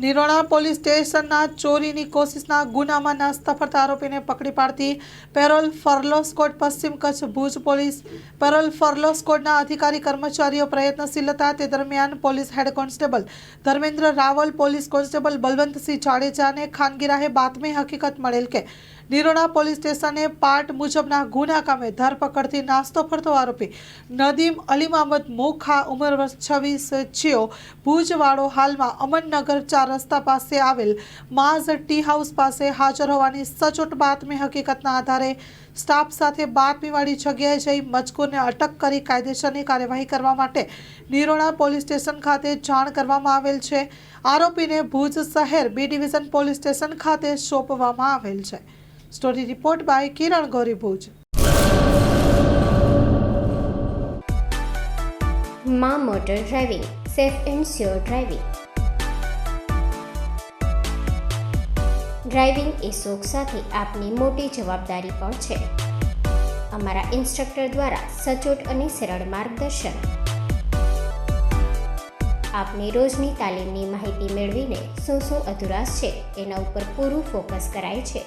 નિરોણા police સ્ટેશનના ચોરીની કોશિશના ગુનામાં નાસ્તા ફરતા આરોપીને પકડી પાડતી પેરોલ ફરલો સ્કોડ પશ્ચિમ Kutch Bhuj police parole furlough સ્કોડના અધિકારી કર્મચારીઓ પ્રયત્નશીલ હતા। તે દરમિયાન police head constable Dharmendra Raval, police constable Balwantsinh જાડેજાને ખાનગી રાહે બાતમી હકીકત મળેલ કે નિરોણા પોલીસ સ્ટેશને પાર્ટ મુજબના ગુના કામે ધરપકડથી નાસ્તો ફરતો આરોપી નદીમ અલી મહમદ મોખા ઉંમર વર્ષ 26 જેઓ ભુજવાળો હાલમાં અમનનગર 4 રસ્તા પાસે આવેલ માઝ ટી હાઉસ પાસે હાજર હોવાની સચોટ બાતમી હકીકતના આધારે સ્ટાફ સાથે બાતમીવાળી જગ્યાએ જઈ મજકૂરને અટક કરી કાયદેસરની કાર્યવાહી કરવા માટે નિરોણા પોલીસ સ્ટેશન ખાતે જાણ કરવામાં આવેલ છે। આરોપીને ભુજ શહેર બી ડિવિઝન પોલીસ સ્ટેશન ખાતે સોંપવામાં આવેલ છે। સ્ટોરી રિપોર્ટ બાય કિરણ ગોરી ભુજ। માં motor driving, safe and sure driving. Driving એ શોખ સાથે આપની મોટી જવાબદારી પણ છે। અમારા ઇન્સ્ટ્રક્ટર દ્વારા સચોટ અને સરળ માર્ગદર્શન। આપની રોજની તાલીમની માહિતી મેળવીને શું અધુરાશ છે એના ઉપર પૂરું ફોકસ કરાય છે।